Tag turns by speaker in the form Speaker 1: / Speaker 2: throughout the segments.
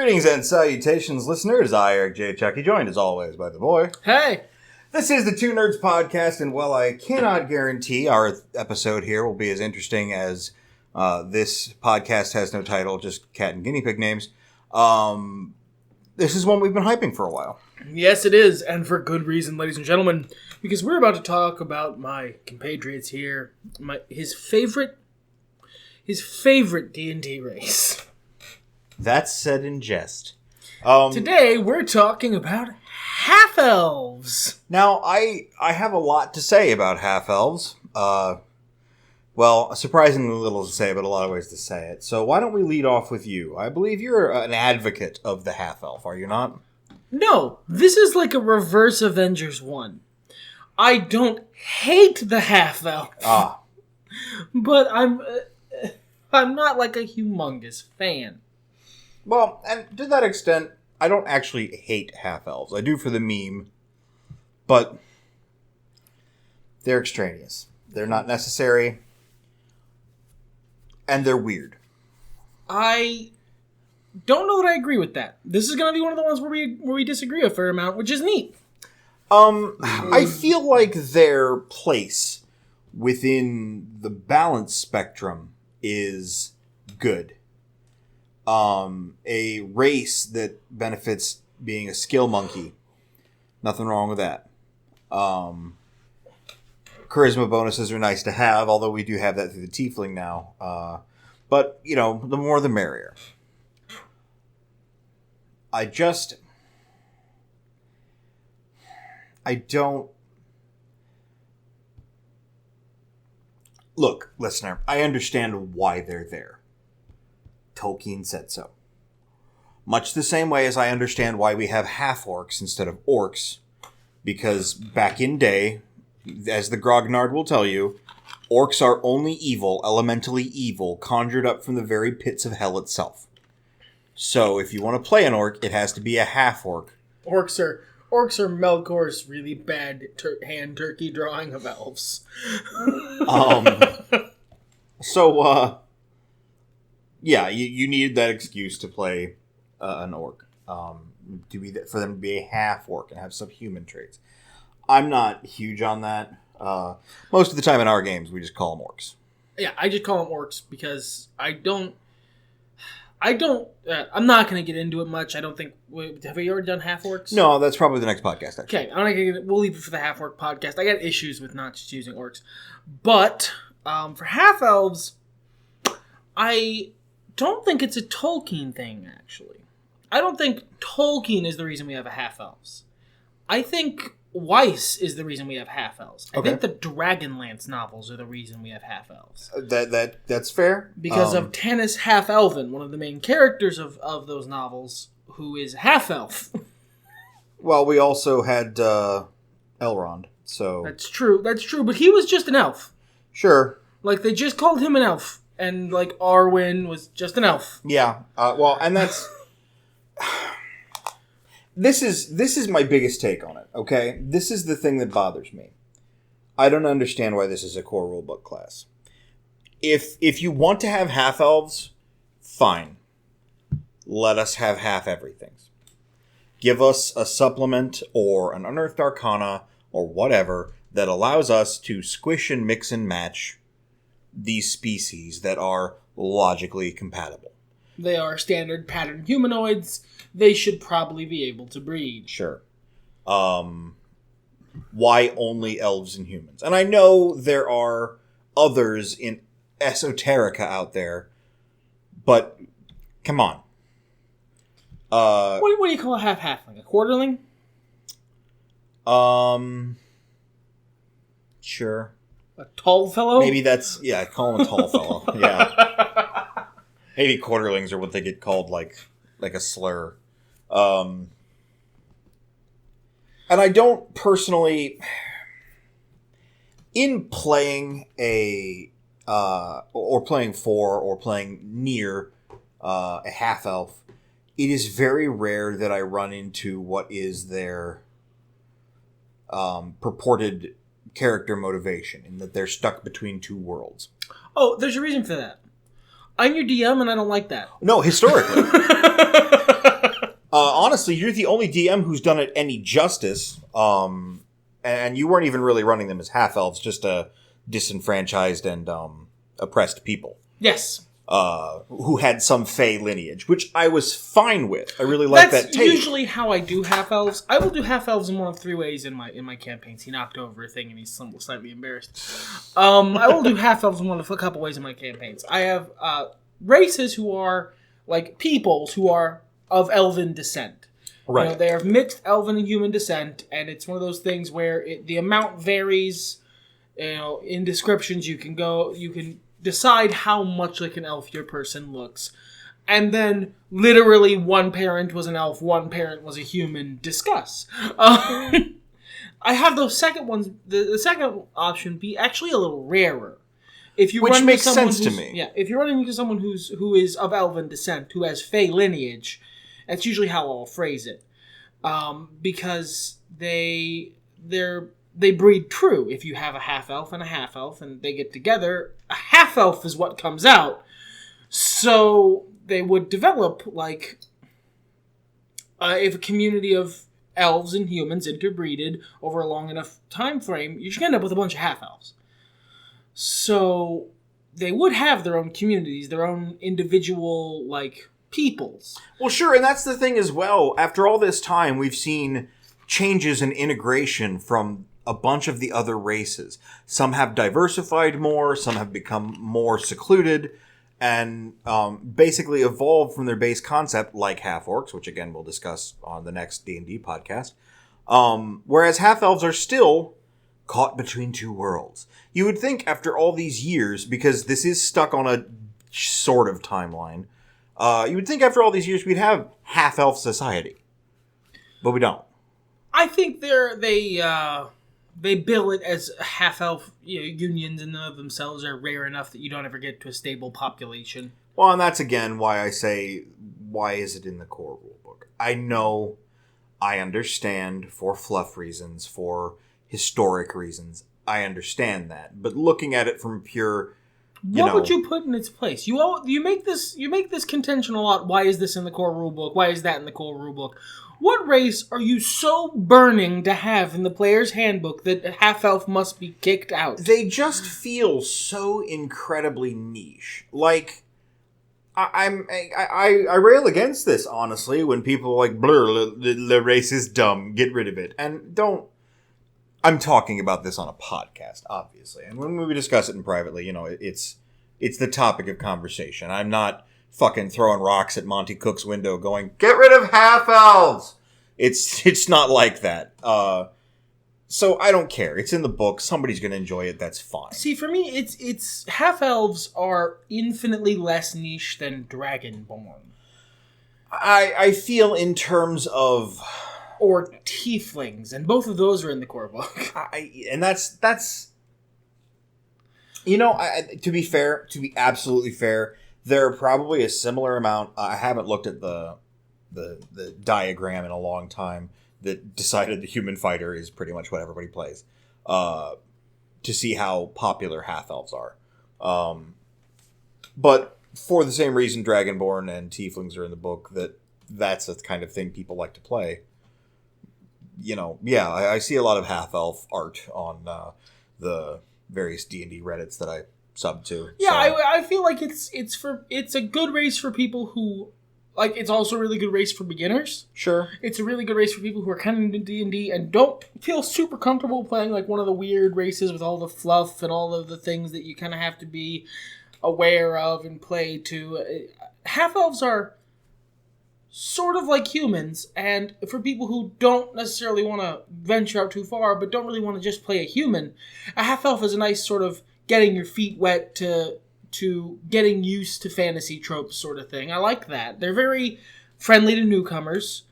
Speaker 1: Greetings and salutations, listeners. I, Eric J. Chucci, joined as always by the boy.
Speaker 2: Hey!
Speaker 1: This is the Two Nerds Podcast, and while I cannot guarantee our episode here will be as interesting as this podcast has no title, just cat and guinea pig names, this is one we've been hyping for a while.
Speaker 2: Yes, it is, and for good reason, ladies and gentlemen, because we're about to talk about my compatriots here, his favorite D&D race.
Speaker 1: That's said in jest.
Speaker 2: Today, we're talking about Half-Elves.
Speaker 1: Now, I have a lot to say about Half-Elves. Well, surprisingly little to say, but a lot of ways to say it. So why don't we lead off with you? I believe you're an advocate of the Half-Elf, are you not?
Speaker 2: No, this is like a reverse Avengers 1. I don't hate the Half-Elf. But I'm not like a humongous fan.
Speaker 1: Well, and to that extent, I don't actually hate half-elves. I do for the meme, but they're extraneous. They're not necessary, and they're weird.
Speaker 2: I don't know that I agree with that. This is going to be one of the ones where we disagree a fair amount, which is neat.
Speaker 1: I feel like their place within the balance spectrum is good. A race that benefits being a skill monkey. Nothing wrong with that. Charisma bonuses are nice to have, although we do have that through the tiefling now. But, you know, the more the merrier. I don't... Look, listener, I understand why they're there. Tolkien said so. Much the same way as I understand why we have half-orcs instead of orcs, because back in day, as the Grognard will tell you, orcs are only evil, elementally evil, conjured up from the very pits of hell itself. So if you want to play an orc, it has to be a half-orc. Orcs are
Speaker 2: Melkor's really bad hand turkey drawing of elves.
Speaker 1: Yeah, you needed that excuse to play an orc, for them to be a half-orc and have subhuman traits. I'm not huge on that. Most of the time in our games, we just call them orcs.
Speaker 2: Yeah, I just call them orcs because I'm not going to get into it much. I don't think... Have we already done half-orcs?
Speaker 1: No, that's probably the next podcast, actually.
Speaker 2: Okay, we'll leave it for the half-orc podcast. I got issues with not just using orcs. But, for half-elves, I don't think it's a Tolkien thing, actually. I don't think Tolkien is the reason we have a half-elves. I think Weiss is the reason we have half-elves. I think the Dragonlance novels are the reason we have half-elves.
Speaker 1: That's fair.
Speaker 2: Because of Tanis Half-Elven, one of the main characters of those novels, who is half-elf.
Speaker 1: Well, we also had Elrond, so...
Speaker 2: That's true, but he was just an elf.
Speaker 1: Sure.
Speaker 2: Like, they just called him an elf. And, like, Arwen was just an elf.
Speaker 1: Yeah. And that's... This is my biggest take on it, okay? This is the thing that bothers me. I don't understand why this is a core rulebook class. If you want to have half-elves, fine. Let us have half-everythings. Give us a supplement or an Unearthed Arcana or whatever that allows us to squish and mix and match these species that are logically compatible.
Speaker 2: They are standard pattern humanoids. They should probably be able to breed.
Speaker 1: Sure. Why only elves and humans? And I know there are others in esoterica out there, but come on.
Speaker 2: What do you call a half-halfling? A quarterling?
Speaker 1: Sure.
Speaker 2: A tall fellow?
Speaker 1: Maybe that's... Yeah, call him a tall fellow. Yeah. Maybe quarterlings are what they get called, like a slur. And I don't personally... In playing or playing for, or playing near a half-elf, it is very rare that I run into what is their purported character motivation, in that they're stuck between two worlds.
Speaker 2: Oh, there's a reason for that. I'm your DM and I don't like that.
Speaker 1: No, historically. honestly, you're the only DM who's done it any justice. And you weren't even really running them as half-elves, just disenfranchised and oppressed people.
Speaker 2: Yes.
Speaker 1: Who had some Fey lineage, which I was fine with. I really like that take.
Speaker 2: That's usually how I do half-elves. I will do half-elves in one of three ways in my campaigns. He knocked over a thing and he's slightly embarrassed. I will do half-elves in one of a couple ways in my campaigns. I have races who are, like, peoples who are of elven descent.
Speaker 1: Right.
Speaker 2: You know, they are mixed elven and human descent, and it's one of those things where the amount varies. You know, in descriptions, you can decide how much like an elf your person looks. And then, literally, one parent was an elf, one parent was a human. Discuss. I have those second ones. The second option be actually a little rarer.
Speaker 1: Which makes sense to me.
Speaker 2: Yeah, if you're running into someone who is of elven descent, who has Fey lineage, that's usually how I'll phrase it. Because they breed true. If you have a half-elf and a half-elf and they get together, a half-elf is what comes out. So they would develop, like, if a community of elves and humans interbreeded over a long enough time frame, you should end up with a bunch of half-elves. So they would have their own communities, their own individual, like, peoples.
Speaker 1: Well, sure, and that's the thing as well. After all this time, we've seen changes in integration from a bunch of the other races. Some have diversified more, some have become more secluded, and basically evolved from their base concept, like half-orcs, which again we'll discuss on the next D&D podcast. Whereas half-elves are still caught between two worlds. You would think after all these years, because this is stuck on a sort of timeline, you would think after all these years we'd have half-elf society. But we don't.
Speaker 2: I think they bill it as half-elf unions in and of themselves are rare enough that you don't ever get to a stable population.
Speaker 1: Well, and that's again why I say, why is it in the core rulebook? I know, I understand for fluff reasons, for historic reasons. I understand that. But looking at it from pure...
Speaker 2: What would you put in its place? You make this contention a lot. Why is this in the core rulebook? Why is that in the core rulebook? What race are you so burning to have in the player's handbook that half-elf must be kicked out?
Speaker 1: They just feel so incredibly niche. Like, I rail against this, honestly, when people are like, blur, the race is dumb, get rid of it. And don't... I'm talking about this on a podcast, obviously. And when we discuss it privately, it's the topic of conversation. I'm not fucking throwing rocks at Monty Cook's window going, get rid of half-elves! It's not like that. So I don't care. It's in the book. Somebody's going to enjoy it. That's fine.
Speaker 2: See, for me, it's half-elves are infinitely less niche than Dragonborn.
Speaker 1: I feel in terms of...
Speaker 2: Or tieflings, and both of those are in the core book.
Speaker 1: And that's to be fair, to be absolutely fair, there are probably a similar amount. I haven't looked at the diagram in a long time that decided the human fighter is pretty much what everybody plays, to see how popular half-elves are. But for the same reason Dragonborn and tieflings are in the book, that's the kind of thing people like to play. I see a lot of half-elf art on the various D&D Reddits that I sub to.
Speaker 2: Yeah, so. I feel like it's a good race for people who, like, it's also a really good race for beginners.
Speaker 1: Sure.
Speaker 2: It's a really good race for people who are kind of into D&D and don't feel super comfortable playing, like, one of the weird races with all the fluff and all of the things that you kind of have to be aware of and play to. Half-elves are sort of like humans, and for people who don't necessarily want to venture out too far, but don't really want to just play a human, a half-elf is a nice sort of getting your feet wet to getting used to fantasy tropes sort of thing. I like that. They're very friendly to newcomers.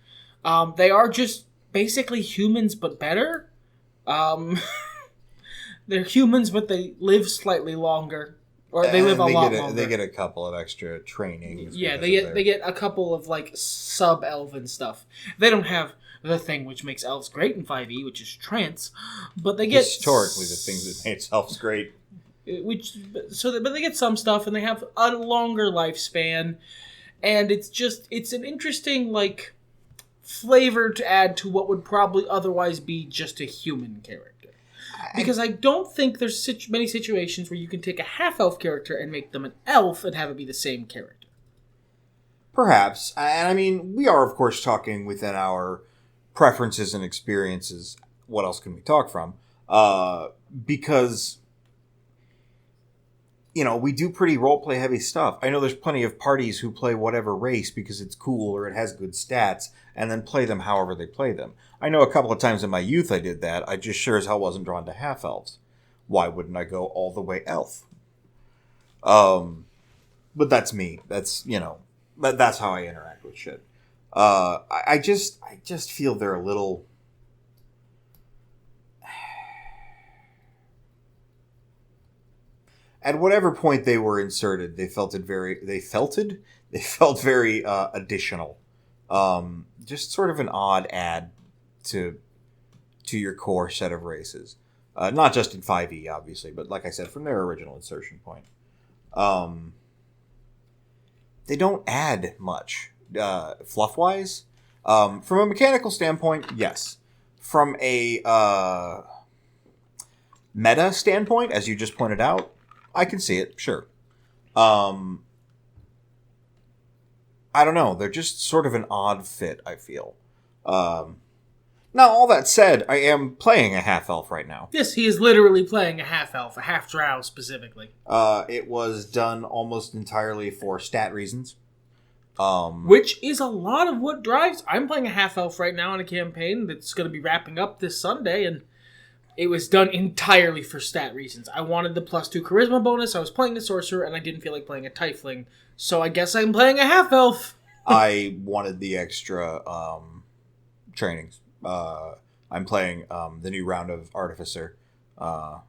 Speaker 2: They are just basically humans, but better. They're humans, but they live slightly longer. Or they live a lot longer.
Speaker 1: They get a couple of extra trainings.
Speaker 2: Yeah, they get a couple of, like, sub-elven stuff. They don't have the thing which makes elves great in 5e, which is trance, but they get...
Speaker 1: Historically, the things that makes elves great.
Speaker 2: But they get some stuff, and they have a longer lifespan, and it's an interesting, like, flavor to add to what would probably otherwise be just a human character. Because I don't think there's many situations where you can take a half-elf character and make them an elf and have it be the same character.
Speaker 1: Perhaps. And I mean, we are, of course, talking within our preferences and experiences. What else can we talk from? Because, we do pretty roleplay heavy stuff. I know there's plenty of parties who play whatever race because it's cool or it has good stats, and then play them however they play them. I know a couple of times in my youth I did that. I just sure as hell wasn't drawn to half-elves. Why wouldn't I go all the way elf? But that's me. That's, that's how I interact with shit. I just feel they're a little... At whatever point they were inserted, they felt very additional. Just sort of an odd add to your core set of races. Not just in 5e, obviously, but like I said, from their original insertion point. They don't add much, fluff-wise. From a mechanical standpoint, yes. From a meta standpoint, as you just pointed out, I can see it, sure. I don't know. They're just sort of an odd fit, I feel. Now, all that said, I am playing a half-elf right now.
Speaker 2: Yes, he is literally playing a half-elf, a half-drow specifically.
Speaker 1: It was done almost entirely for stat reasons.
Speaker 2: Which is a lot of what drives... I'm playing a half-elf right now in a campaign that's going to be wrapping up this Sunday, and it was done entirely for stat reasons. I wanted the +2 charisma bonus, I was playing a sorcerer, and I didn't feel like playing a tiefling, so I guess I'm playing a half-elf. I
Speaker 1: wanted the extra trainings. I'm playing the new round of Artificer. And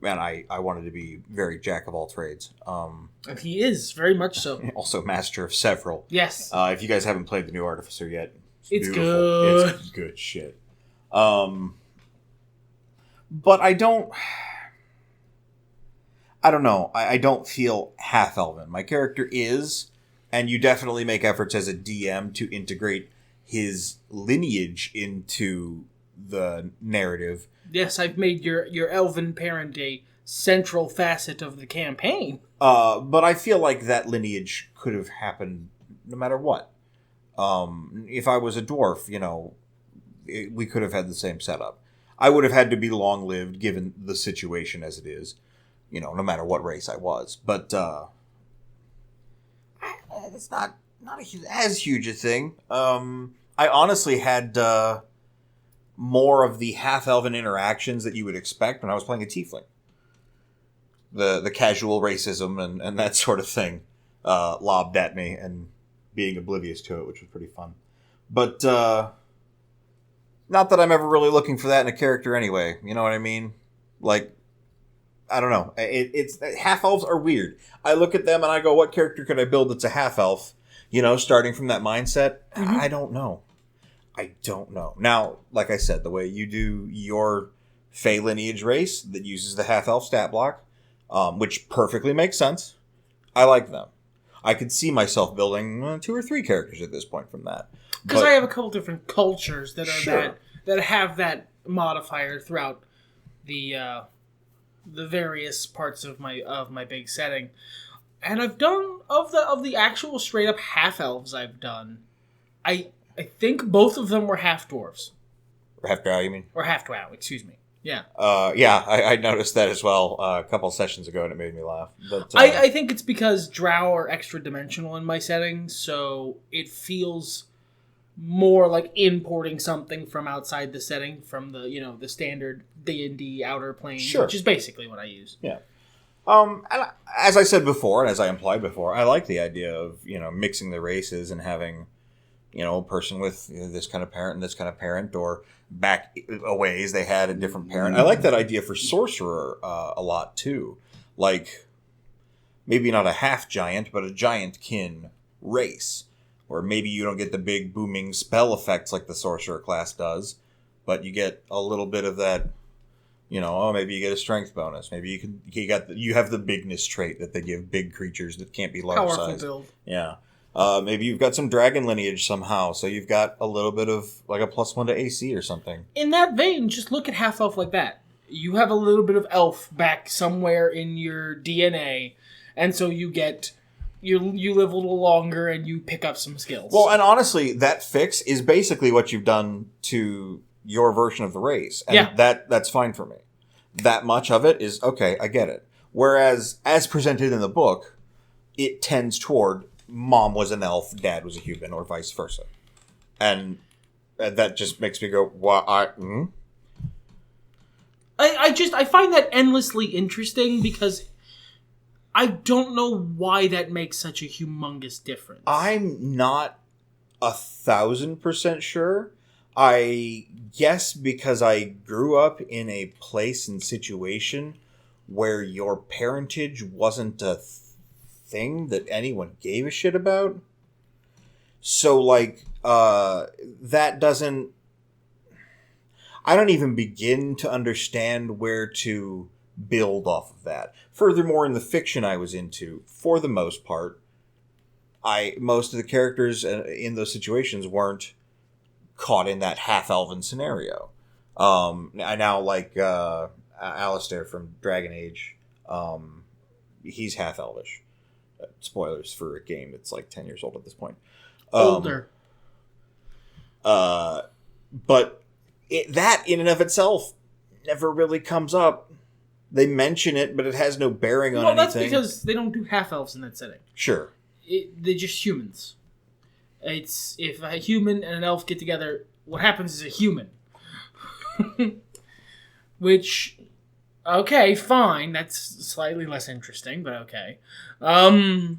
Speaker 1: I wanted to be very jack of all trades.
Speaker 2: And he is, very much so.
Speaker 1: Also master of several.
Speaker 2: Yes.
Speaker 1: If you guys haven't played the new Artificer yet,
Speaker 2: it's good.
Speaker 1: It's good shit. But I don't know. I don't feel half-elven. My character is, and you definitely make efforts as a DM to integrate his lineage into the narrative.
Speaker 2: Yes, I've made your elven parent a central facet of the campaign.
Speaker 1: But I feel like that lineage could have happened no matter what. If I was a dwarf, we could have had the same setup. I would have had to be long-lived given the situation as it is, no matter what race I was. But it's not as huge a thing. I honestly had more of the half-elven interactions that you would expect when I was playing a tiefling. The casual racism and that sort of thing lobbed at me, and being oblivious to it, which was pretty fun. But not that I'm ever really looking for that in a character anyway. You know what I mean? Like, I don't know. It's half-elves are weird. I look at them and I go, what character could I build that's a half-elf? Starting from that mindset, mm-hmm. I don't know. Now, like I said, the way you do your Fey lineage race that uses the half-elf stat block, which perfectly makes sense, I like them. I could see myself building 2 or 3 characters at this point from that.
Speaker 2: Because I have a couple different cultures that are that have that modifier throughout the various parts of my big setting. And I've done of the actual straight up half elves I've done. I think both of them were half dwarves.
Speaker 1: Or half drow, you mean?
Speaker 2: Or half drow, excuse me. Yeah.
Speaker 1: I noticed that as well a couple sessions ago, and it made me laugh. But
Speaker 2: I think it's because drow are extra dimensional in my setting, so it feels more like importing something from outside the setting, from the the standard D&D outer plane, which is basically what I use.
Speaker 1: Yeah. And as I said before, and as I implied before, I like the idea of mixing the races and having a person with this kind of parent and this kind of parent, or back a ways they had a different parent. I like that idea for sorcerer a lot too. Like maybe not a half giant, but a giant kin race. Or maybe you don't get the big booming spell effects like the sorcerer class does, but you get a little bit of that, maybe you get a strength bonus. Maybe you have the bigness trait that they give big creatures that can't be large
Speaker 2: powerful
Speaker 1: sized.
Speaker 2: Build.
Speaker 1: Yeah. Maybe you've got some dragon lineage somehow, so you've got a little bit of like a +1 to AC or something.
Speaker 2: In that vein, just look at half-elf like that. You have a little bit of elf back somewhere in your DNA, and so you get... You live a little longer and you pick up some skills.
Speaker 1: Well, and honestly, that fix is basically what you've done to your version of the race. And that's fine for me. That much of it is, okay, I get it. Whereas, as presented in the book, it tends toward mom was an elf, dad was a human, or vice versa. And that just makes me go, what?
Speaker 2: I find that endlessly interesting because... I don't know why that makes such a humongous difference.
Speaker 1: I'm not 1,000% sure. I guess because I grew up in a place and situation where your parentage wasn't a thing that anyone gave a shit about. So, like, that doesn't... I don't even begin to understand where to build off of that. Furthermore, in the fiction I was into, for the most part, most of the characters in those situations weren't caught in that half-elven scenario. I now like Alistair from Dragon Age. He's half-elvish. Spoilers for a game that's like 10 years old at this point.
Speaker 2: Older.
Speaker 1: But that in and of itself never really comes up. They mention it, but it has no bearing on anything.
Speaker 2: Well, that's because they don't do half-elves in that setting.
Speaker 1: Sure.
Speaker 2: They're just humans. It's if a human and an elf get together, what happens is a human. Which, okay, fine. That's slightly less interesting, but okay.
Speaker 1: I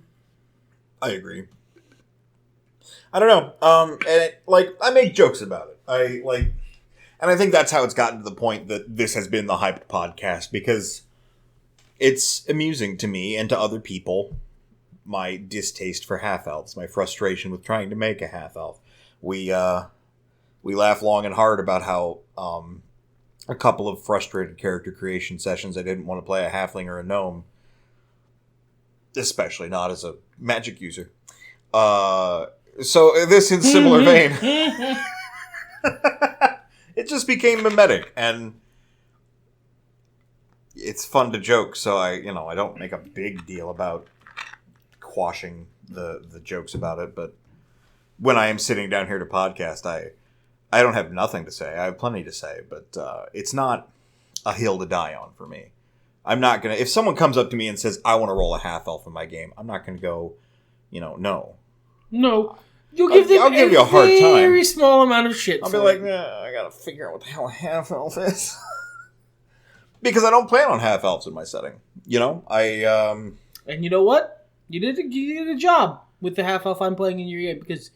Speaker 1: agree. I don't know. And I make jokes about it. And I think that's how it's gotten to the point that this has been the hyped podcast, because it's amusing to me and to other people, my distaste for half-elves, my frustration with trying to make a half-elf. We laugh long and hard about how a couple of frustrated character creation sessions I didn't want to play a halfling or a gnome, especially not as a magic user. So this in similar vein... It just became mimetic, and it's fun to joke, so I don't make a big deal about quashing the jokes about it, but when I am sitting down here to podcast, I don't have nothing to say. I have plenty to say, but it's not a hill to die on for me. I'm not going to... If someone comes up to me and says, I want to roll a half-elf in my game, I'm not going to go, no.
Speaker 2: No. I'll give you a hard time. Very small amount of shit.
Speaker 1: I'll be like, I gotta figure out what the hell a half-elf is. Because I don't plan on half-elves in my setting. And
Speaker 2: you know what? You did a job with the half-elf I'm playing in your game, because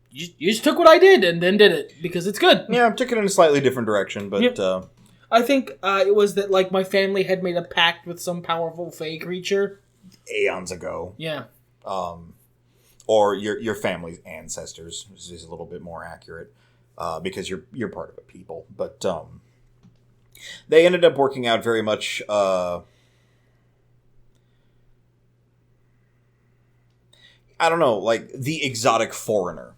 Speaker 2: you just took what I did and then did it, because it's good.
Speaker 1: Yeah, I took it in a slightly different direction, but... Yep.
Speaker 2: I think it was that, my family had made a pact with some powerful fey creature.
Speaker 1: Aeons ago.
Speaker 2: Yeah.
Speaker 1: Or your family's ancestors is a little bit more accurate, because you're part of a people. But they ended up working out very much. I don't know, like the exotic foreigner.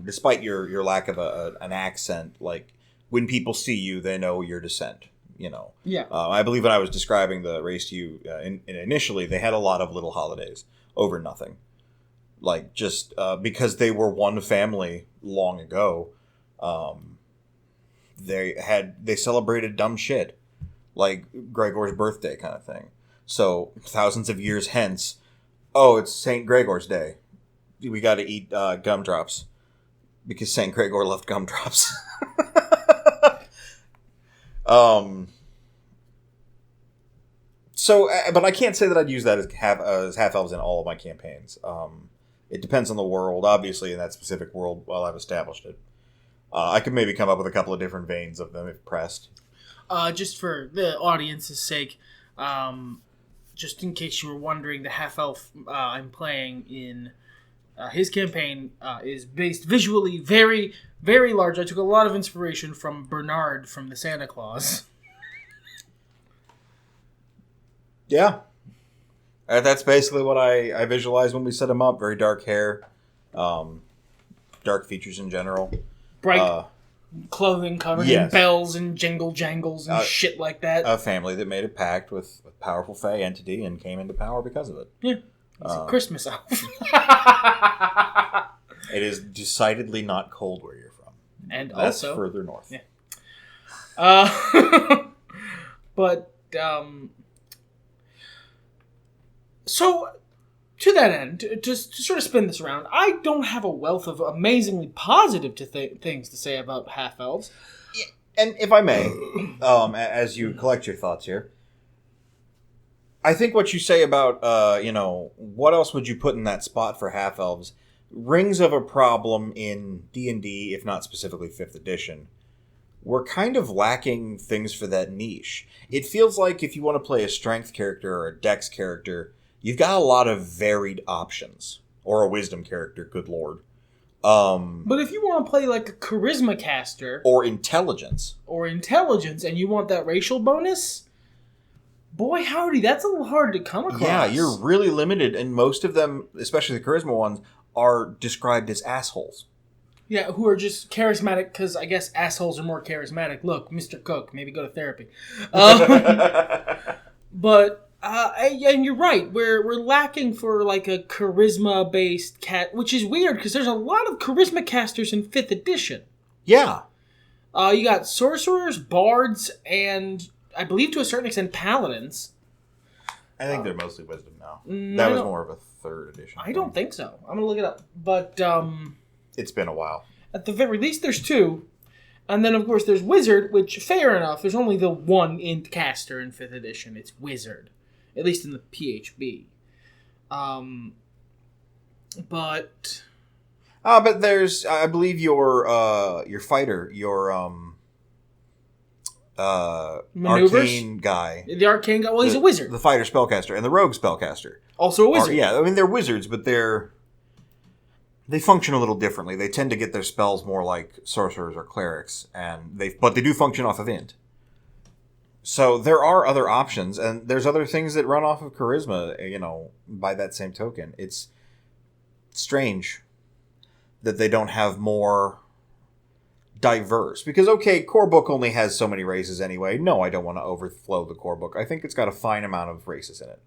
Speaker 1: Despite your lack of an accent, like when people see you, they know your descent.
Speaker 2: Yeah.
Speaker 1: I believe when I was describing the race to you, initially they had a lot of little holidays over nothing. Like, just because they were one family long ago, they celebrated dumb shit, like Gregor's birthday kind of thing. So thousands of years hence, it's Saint Gregor's Day. We got to eat gumdrops because Saint Gregor loved gumdrops. So, but I can't say that I'd use that as half-elves in all of my campaigns. It depends on the world, obviously, in that specific world while I've established it. I could maybe come up with a couple of different veins of them if pressed.
Speaker 2: Just for the audience's sake, just in case you were wondering, the half-elf I'm playing in his campaign is based visually very, very large. I took a lot of inspiration from Bernard from the Santa Claus.
Speaker 1: Yeah. That's basically what I visualized when we set him up. Very dark hair, Dark features in general.
Speaker 2: Bright clothing covered in bells and jingle jangles and shit like that.
Speaker 1: A family that made a pact with a powerful Fey entity and came into power because of it.
Speaker 2: Yeah. It's a Christmas elf.
Speaker 1: It is decidedly not cold where you're from.
Speaker 2: And
Speaker 1: That's
Speaker 2: also...
Speaker 1: further north.
Speaker 2: Yeah. But, so, to that end, to sort of spin this around, I don't have a wealth of amazingly positive things to say about half-elves.
Speaker 1: Yeah. And if I may, as you collect your thoughts here, I think what you say about, what else would you put in that spot for half-elves rings of a problem in D&D, if not specifically 5th edition. We're kind of lacking things for that niche. It feels like if you want to play a strength character or a dex character, you've got a lot of varied options. Or a wisdom character, good lord.
Speaker 2: But if you want to play like a charisma caster...
Speaker 1: Or intelligence.
Speaker 2: And you want that racial bonus... Boy, howdy, that's a little hard to come across.
Speaker 1: Yeah, you're really limited, and most of them, especially the charisma ones, are described as assholes.
Speaker 2: Yeah, who are just charismatic, because I guess assholes are more charismatic. Look, Mr. Cook, maybe go to therapy. But, and you're right, we're lacking for like a charisma-based cat, which is weird, because there's a lot of charisma casters in 5th edition.
Speaker 1: Yeah.
Speaker 2: You got sorcerers, bards, and... I believe to a certain extent paladins.
Speaker 1: I think they're mostly wisdom now. That was more of a 3rd edition.
Speaker 2: I don't think so. I'm going to look it up. But
Speaker 1: it's been a while.
Speaker 2: At the very least, there's 2. And then, of course, there's wizard, which, fair enough, there's only the one int caster in 5th edition. It's wizard. At least in the PHB. But
Speaker 1: there's, I believe your fighter, your arcane guy.
Speaker 2: The arcane guy? Well, he's a wizard.
Speaker 1: The fighter spellcaster and the rogue spellcaster.
Speaker 2: Also a wizard.
Speaker 1: I mean, they're wizards, but they function a little differently. They tend to get their spells more like sorcerers or clerics, but they do function off of int. So there are other options, and there's other things that run off of charisma, by that same token. It's strange that they don't have more diverse, because core book only has so many races anyway. No, I don't want to overflow the core book. I think it's got a fine amount of races in it.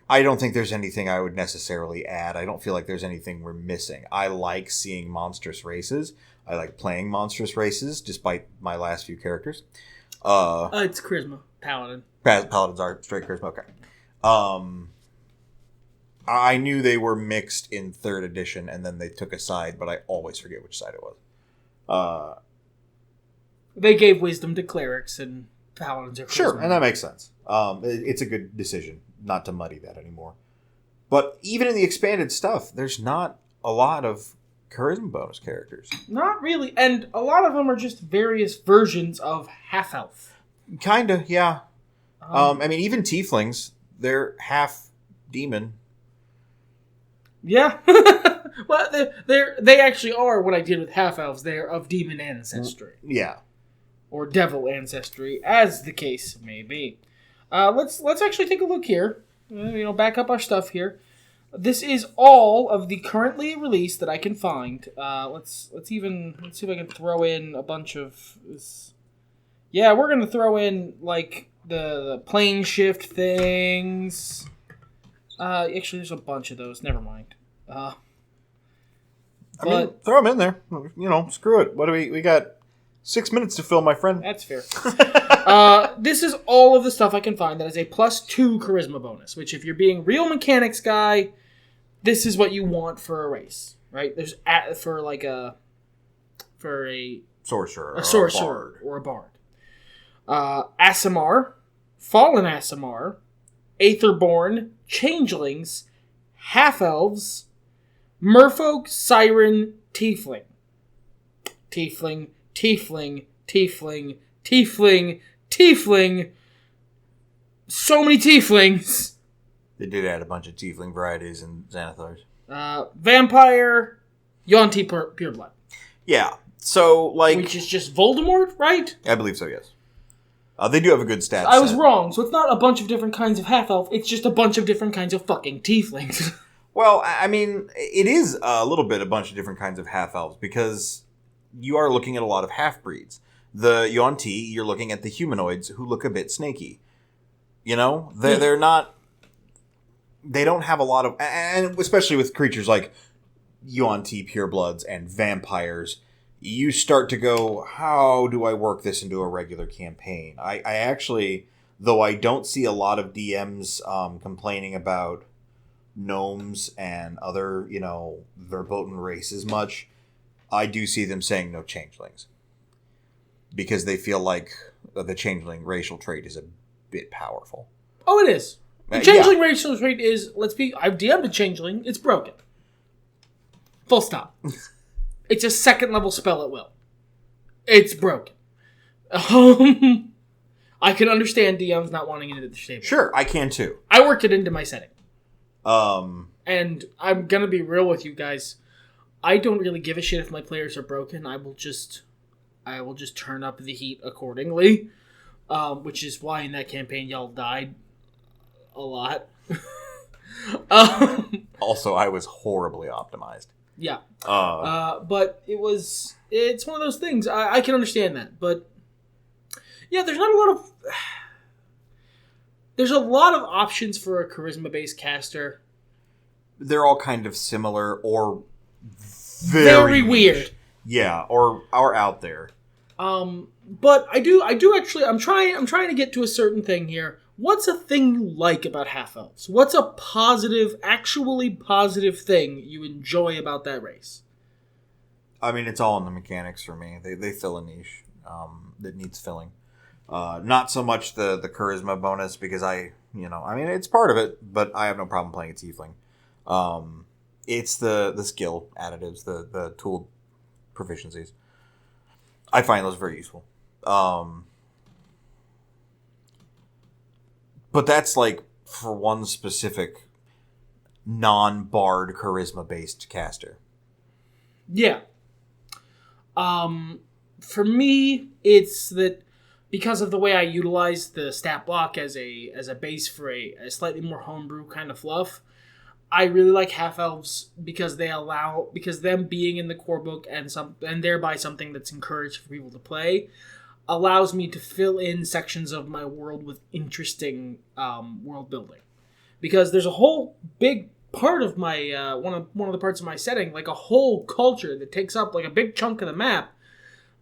Speaker 1: I don't think there's anything I would necessarily add. I don't feel like there's anything we're missing. I like seeing monstrous races. I like playing monstrous races, despite my last few characters.
Speaker 2: It's charisma. Paladin.
Speaker 1: Paladins are straight charisma. Okay. I knew they were mixed in 3rd edition, and then they took a side, but I always forget which side it was.
Speaker 2: They gave wisdom to clerics, and paladins are charisma.
Speaker 1: Sure, and that makes sense. It's a good decision not to muddy that anymore. But even in the expanded stuff, there's not a lot of charisma bonus characters.
Speaker 2: Not really, and a lot of them are just various versions of half-elf.
Speaker 1: Kinda, yeah. I mean, even tieflings, they're half demon.
Speaker 2: Yeah. Well, they actually are what I did with half-elves. They are of demon ancestry.
Speaker 1: Yeah.
Speaker 2: Or devil ancestry, as the case may be. Let's actually take a look here. Back up our stuff here. This is all of the currently released that I can find. Let's see if I can throw in a bunch of this. Yeah, we're gonna throw in like the plane shift things. Actually, there's a bunch of those. Never mind.
Speaker 1: I mean, throw them in there. Screw it. What do we got? 6 minutes to fill, my friend.
Speaker 2: That's fair. This is all of the stuff I can find that is a +2 charisma bonus. Which, if you're being real mechanics guy, this is what you want for a race, right? There's for a sorcerer, or a bard. Aasimar, Fallen Aasimar, Aetherborn, Changelings, Half-Elves, Merfolk, Siren, Tiefling. Tiefling. So many tieflings.
Speaker 1: They did add a bunch of tiefling varieties in Xanathars.
Speaker 2: Vampire, Yuan-Ti Pureblood.
Speaker 1: Yeah, so
Speaker 2: which is just Voldemort, right?
Speaker 1: I believe so, yes. They do have a good stat
Speaker 2: I was wrong, so it's not a bunch of different kinds of half-elf, it's just a bunch of different kinds of fucking tieflings.
Speaker 1: Well, I mean, it is a little bit a bunch of different kinds of half-elves, because you are looking at a lot of half-breeds. The Yuan-Ti, you're looking at the humanoids who look a bit snaky. You know? They're not... They don't have a lot of... And especially with creatures like Yuan-Ti purebloods and vampires, you start to go, how do I work this into a regular campaign? I actually, though I don't see a lot of DMs complaining about gnomes and other, verboten races much, I do see them saying no changelings. Because they feel like the changeling racial trait is a bit powerful.
Speaker 2: Oh, it is. The changeling racial trait is, I've DM'd a changeling, it's broken. Full stop. It's a second level spell at will. It's broken. I can understand DMs not wanting it at the table.
Speaker 1: Sure, I can too.
Speaker 2: I worked it into my setting.
Speaker 1: And
Speaker 2: I'm gonna be real with you guys. I don't really give a shit if my players are broken. I will just turn up the heat accordingly. Which is why in that campaign y'all died a lot.
Speaker 1: Also, I was horribly optimized.
Speaker 2: Yeah. But it's one of those things. I can understand that. But yeah, there's a lot of options for a charisma-based caster.
Speaker 1: They're all kind of similar or
Speaker 2: very weird.
Speaker 1: Yeah, or out there.
Speaker 2: But I do actually, I'm trying to get to a certain thing here. What's a thing you like about half-elves? What's a actually positive thing you enjoy about that race?
Speaker 1: I mean, it's all in the mechanics for me. They fill a niche that needs filling. Not so much the charisma bonus, because it's part of it, but I have no problem playing a tiefling. It's the skill additives, the tool proficiencies. I find those very useful. But that's like for one specific non-bard charisma-based caster.
Speaker 2: Yeah. For me, it's that because of the way I utilize the stat block as a base for a slightly more homebrew kind of fluff, I really like half-elves because them being in the core book and thereby something that's encouraged for people to play allows me to fill in sections of my world with interesting world building. Because there's a whole big part of my one of the parts of my setting, like a whole culture that takes up like a big chunk of the map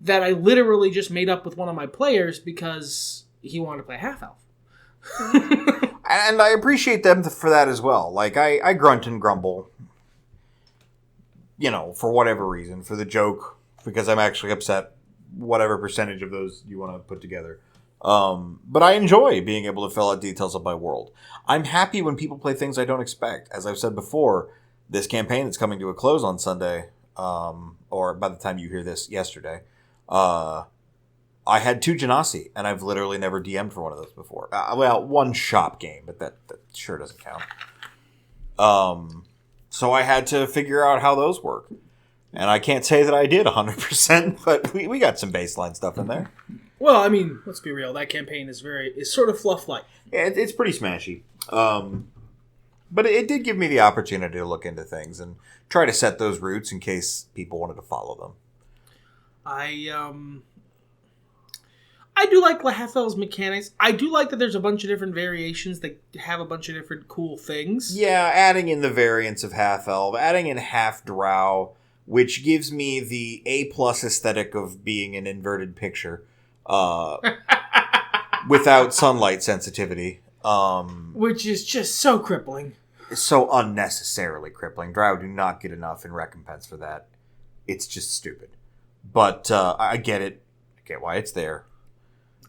Speaker 2: that I literally just made up with one of my players because he wanted to play half-elf.
Speaker 1: And I appreciate them for that as well. Like, I grunt and grumble, for whatever reason, for the joke, because I'm actually upset, whatever percentage of those you want to put together. But I enjoy being able to fill out details of my world. I'm happy when people play things I don't expect. As I've said before, this campaign that's coming to a close on Sunday, or by the time you hear this, yesterday, I had 2 Genasi, and I've literally never DM'd for one of those before. One shop game, but that sure doesn't count. So I had to figure out how those work. And I can't say that I did 100%, but we got some baseline stuff in there.
Speaker 2: Well, I mean, let's be real. That campaign is sort of fluff-like.
Speaker 1: Yeah, it's pretty smashy. But it did give me the opportunity to look into things and try to set those roots in case people wanted to follow them.
Speaker 2: I do like Half-Elves mechanics. I do like that there's a bunch of different variations that have a bunch of different cool things.
Speaker 1: Yeah, adding in the variants of Half-Elf, adding in Half-Drow, which gives me the A+ aesthetic of being an inverted picture without sunlight sensitivity.
Speaker 2: Which is just so crippling.
Speaker 1: So unnecessarily crippling. Drow do not get enough in recompense for that. It's just stupid. But I get it. I get why it's there.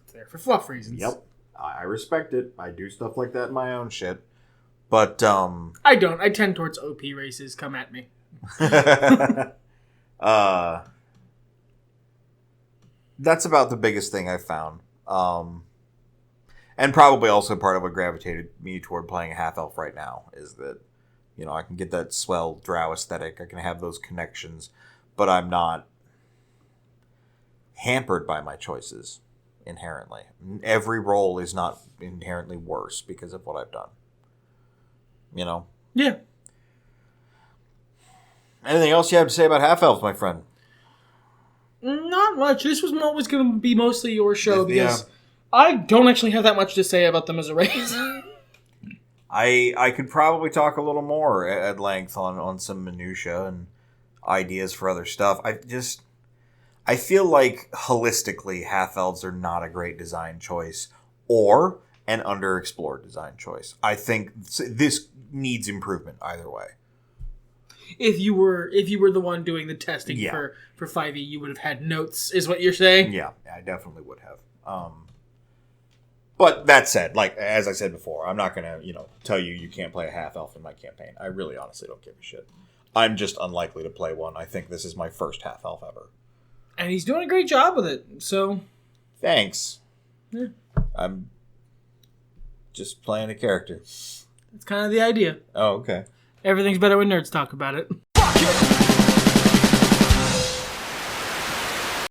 Speaker 2: It's there for fluff reasons.
Speaker 1: Yep. I respect it. I do stuff like that in my own shit. But,
Speaker 2: I don't. I tend towards OP races. Come at me.
Speaker 1: That's about the biggest thing I've found. And probably also part of what gravitated me toward playing a half-elf right now is that, I can get that swell drow aesthetic. I can have those connections, but I'm not hampered by my choices inherently. Every role is not inherently worse because of what I've done.
Speaker 2: Yeah.
Speaker 1: Anything else you have to say about Half-Elves, my friend?
Speaker 2: Not much. This was always going to be mostly your show because I don't actually have that much to say about them as a race.
Speaker 1: I could probably talk a little more at length on some minutia and ideas for other stuff. I feel like holistically Half-Elves are not a great design choice or an underexplored design choice. I think this needs improvement either way.
Speaker 2: If you were the one doing the testing for 5e, you would have had notes, is what you're saying?
Speaker 1: Yeah, I definitely would have. But that said, like as I said before, I'm not gonna tell you can't play a half-elf in my campaign. I really honestly don't give a shit. I'm just unlikely to play one. I think this is my first half-elf ever.
Speaker 2: And he's doing a great job with it, so...
Speaker 1: Thanks.
Speaker 2: Yeah.
Speaker 1: I'm just playing a character.
Speaker 2: That's kind of the idea.
Speaker 1: Oh, okay.
Speaker 2: Everything's better when nerds talk about it.